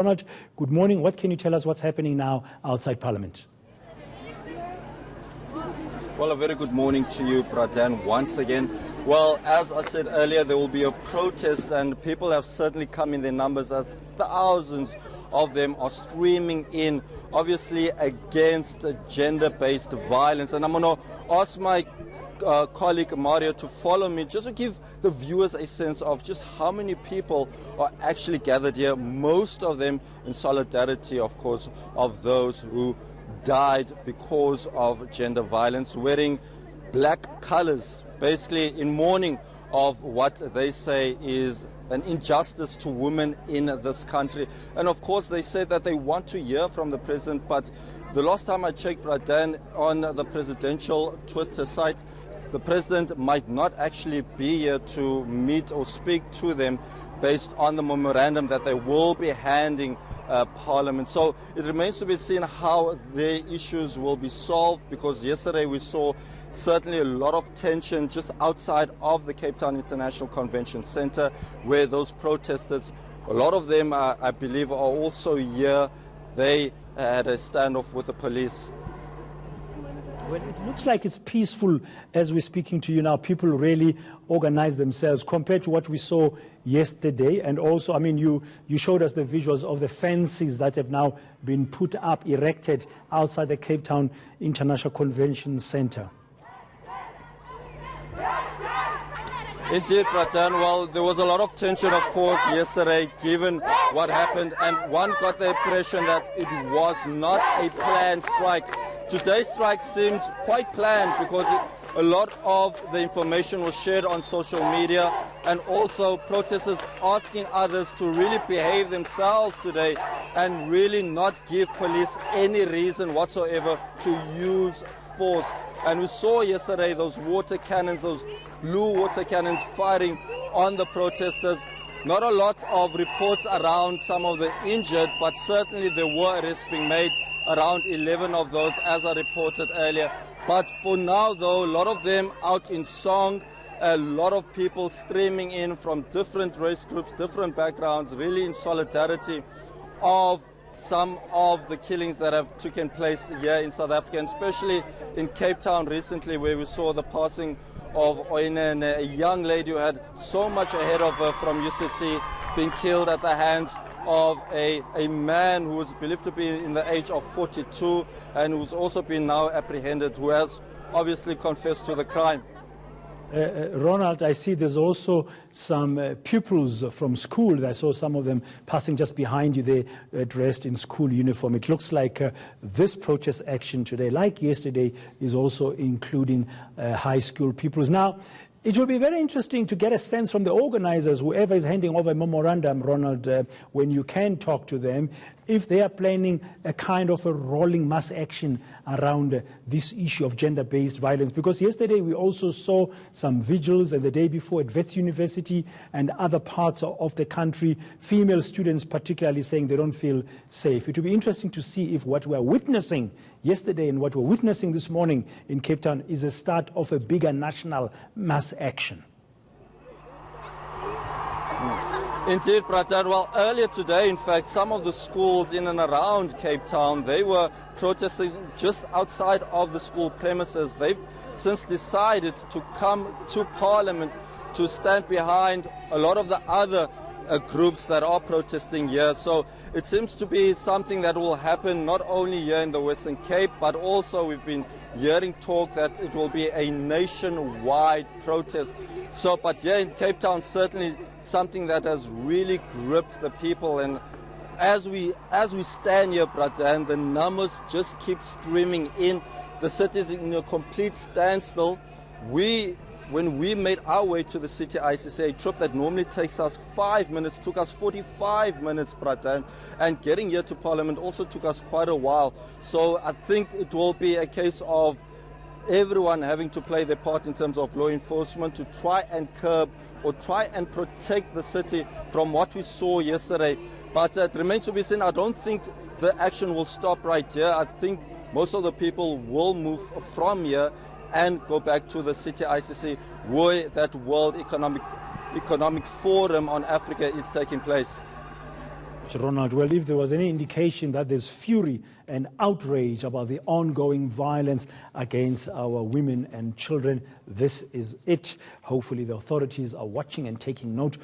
Ronald, good morning. What can you tell us what's happening now outside Parliament? Well, a very good morning to you, Pradhan, once again. Well, as I said earlier, there will be a protest and people have certainly come in their numbers as thousands of them are streaming in, obviously against gender-based violence. And I'm going to ask my colleague Mario to follow me just to give the viewers a sense of just how many people are actually gathered here, most of them in solidarity, of course, of those who died because of gender violence, wearing black colors, basically in mourning of what they say is an injustice to women in this country. And of course they say that they want to hear from the president, but the last time I checked, Pradhan, on the presidential Twitter site, the president might not actually be here to meet or speak to them based on the memorandum that they will be handing Parliament. So it remains to be seen how their issues will be solved, because yesterday we saw certainly a lot of tension just outside of the Cape Town International Convention Centre, where those protesters, a lot of them I believe are also here, they had a standoff with the police. Well, it looks like it's peaceful as we're speaking to you now. People really organize themselves compared to what we saw yesterday. And also, I mean, you showed us the visuals of the fences that have now been put up, erected outside the Cape Town International Convention Centre. Indeed, Pradhan. Well, there was a lot of tension, of course, yesterday, given what happened. And one got the impression that it was not a planned strike. Today's strike seems quite planned because a lot of the information was shared on social media, and also protesters asking others to really behave themselves today and really not give police any reason whatsoever to use force. And we saw yesterday those water cannons, those blue water cannons firing on the protesters. Not a lot of reports around some of the injured, but certainly there were arrests being made, around 11 of those, as I reported earlier. But for now, though, a lot of them out in song, a lot of people streaming in from different race groups, different backgrounds, really in solidarity of some of the killings that have taken place here in South Africa, and especially in Cape Town recently, where we saw the passing of Oinen, a young lady who had so much ahead of her from UCT, being killed at the hands of a man who was believed to be in the age of 42 and who's also been now apprehended, who has obviously confessed to the crime. Ronald, I see there's also some pupils from school. I saw some of them passing just behind you there, dressed in school uniform. It looks like this protest action today, like yesterday, is also including high school pupils. Now, it will be very interesting to get a sense from the organizers, whoever is handing over a memorandum, Ronald, when you can talk to them, if they are planning a kind of a rolling mass action around this issue of gender-based violence. Because yesterday we also saw some vigils, and the day before at Wits University and other parts of the country, female students particularly saying they don't feel safe. It will be interesting to see if what we're witnessing yesterday and what we're witnessing this morning in Cape Town is a start of a bigger national mass action. Indeed, Pradhan. Well, earlier today, in fact, some of the schools in and around Cape Town, they were protesting just outside of the school premises. They've since decided to come to Parliament to stand behind a lot of the other groups that are protesting here. So it seems to be something that will happen not only here in the Western Cape, but also we've been hearing talk that it will be a nationwide protest. So, but here in Cape Town, certainly something that has really gripped the people. And as we stand here, Pradhan, the numbers just keep streaming in. The city is in a complete standstill. When we made our way to the city ICC, a trip that normally takes us 5 minutes, took us 45 minutes, Pradhan, and getting here to Parliament also took us quite a while. So I think it will be a case of everyone having to play their part in terms of law enforcement to try and curb or try and protect the city from what we saw yesterday. But it remains to be seen. I don't think the action will stop right here. I think most of the people will move from here and go back to the city ICC, where that World Economic Forum on Africa is taking place. much, Ronald. Well, if there was any indication that there's fury and outrage about the ongoing violence against our women and children, this is it. Hopefully the authorities are watching and taking note.